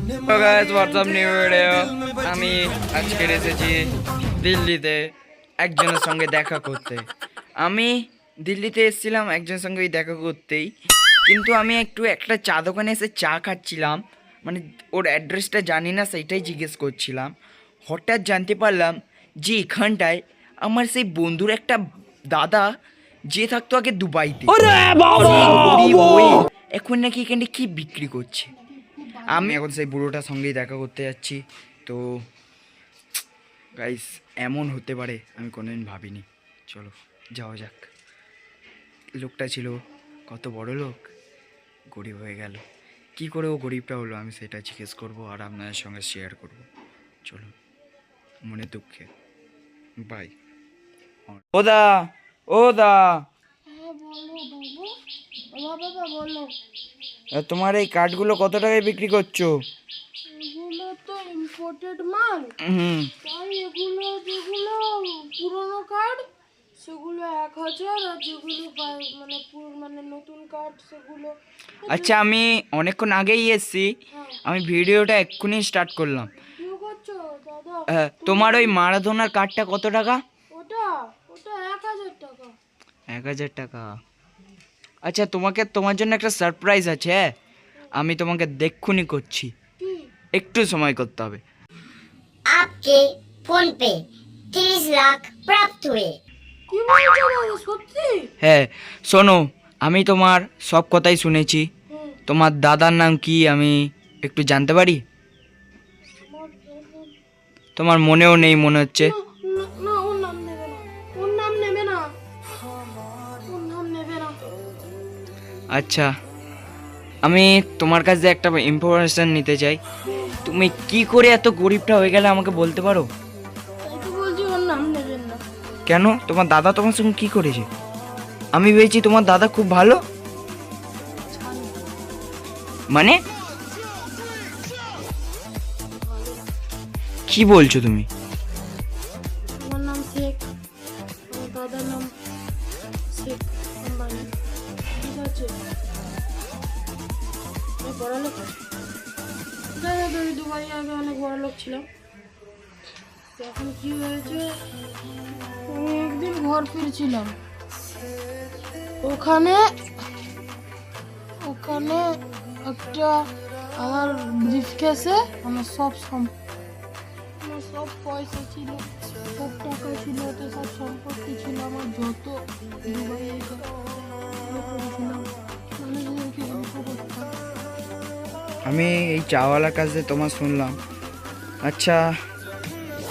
তো guys WhatsApp new video. আমি আজকে এসেছি দিল্লিতে একজনের সঙ্গে দেখা করতে। আমি দিল্লিতে এসেছিলাম একজনের সঙ্গে দেখা করতেই, কিন্তু আমি একটা চা দোকানে এসে চা খাচ্ছিলাম, মানে ওর অ্যাড্রেসটা জানি না, সেইটাই জিজ্ঞেস করছিলাম। হঠাৎ জানতে পারলাম যে এখানটায় আমার সেই বন্ধুর একটা দাদা যে থাকতো আগে দুবাইতে, এখন নাকি এখানে কি বিক্রি করছে। আমি এখন সেই বুড়োটার সঙ্গেই দেখা করতে যাচ্ছি। তো গাইস এমন হতে পারে আমি কোনোদিন ভাবিনি। চলো যাওয়া যাক। লোকটা ছিল কত বড় লোক, গরিব হয়ে গেল। কি করে ও গরিবটা হলো আমি সেটা জিজ্ঞেস করবো আর আপনাদের সঙ্গে শেয়ার করব। চলো, মনে দুঃখে বাই। ও দা, ও দা, তোমার এই কাঠগুলো কত টাকায় বিক্রি করছো? এগুলো তো ইম্পোর্টেড মাল। তাই এগুলো যেগুলো পুরনো কার্ড সেগুলো 1000, আর যেগুলো মানে নতুন কার্ড সেগুলো। আচ্ছা, আমি অনেকক্ষণ আগেই এসেছি, আমি ভিডিওটা এক্ষুনি স্টার্ট করলাম। কি করছো দাদা? তোমার ওই মারাদোনার কার্ডটা কত টাকা? ওটা ওটা 1000 টাকা। 1000 টাকা? আচ্ছা, তোমার জন্য একটা সারপ্রাইজ আছে। আমি তোমাকে দেখুনি করছি, কি? একটু সময় করতে হবে। आपके फोन पे 30 लाख प्राप्त हुए। কি বলছো দাদা, সত্যি? হ্যাঁ শোনো, আমি তোমার সব কথাই শুনেছি। তোমার দাদার নাম কি আমি একটু জানতে পারি? তোমার মনেও নেই মনে হচ্ছে। না না, ওর নাম নেবে না, ওর নাম নেবে না, ওর নাম নেবে না। আচ্ছা, আমি তোমার কাছে একটা ইনফরমেশন নিতে চাই। তুমি কি করে এত গরিবটা হয়ে গেলে আমাকে বলতে পারো? তাই তো বলছি ওর নাম নেবেন না। কেন? তোমার দাদা তোমার সঙ্গে কি করেছে? আমি ভেবেছি তোমার দাদা খুব ভালো। মানে কি বলছো তুমি? আমার নাম শেখ, আমার দাদার নাম শেখ আম্বানি। ঠিক আছে, আমি বড়লোক। যাই হোক, আমি দুবাই আগে অনেক বড়লোক ছিলাম। তো এখন কি হয়েছে, আমি একদিন ঘর ফিরছিলাম, ওখানে ওখানে একটা আমার ব্রিফকেসে আমার সব পয়সা ছিল, সব টাকা ছিল, ওতে সব সম্পত্তি ছিল, আমার যত দুবাইয়ে করেছিলাম মানুষদেরকে হেল্প করতাম। আমি এই চাওয়ালার কাছে তোমার শুনলাম। আচ্ছা,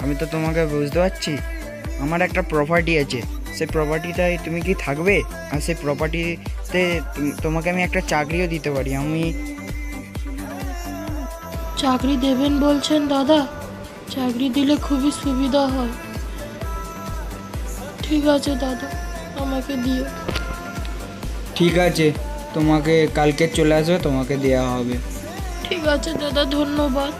আমি তো তোমাকে বুঝতে পারছি। আমার একটা প্রপার্টি আছে, সেই প্রপার্টিটায় তুমি কি থাকবে? আর সেই প্রপার্টিতে তোমাকে আমি একটা চাকরিও দিতে পারি। আমি চাকরি দেবেন বলছেন দাদা? চাকরি দিলে খুবই সুবিধা হয়। ঠিক আছে দাদা, আমাকে দিও। ঠিক আছে, তোমাকে কালকে চলে আসবে, তোমাকে দেওয়া হবে। ঠিক আছে দাদা, ধন্যবাদ।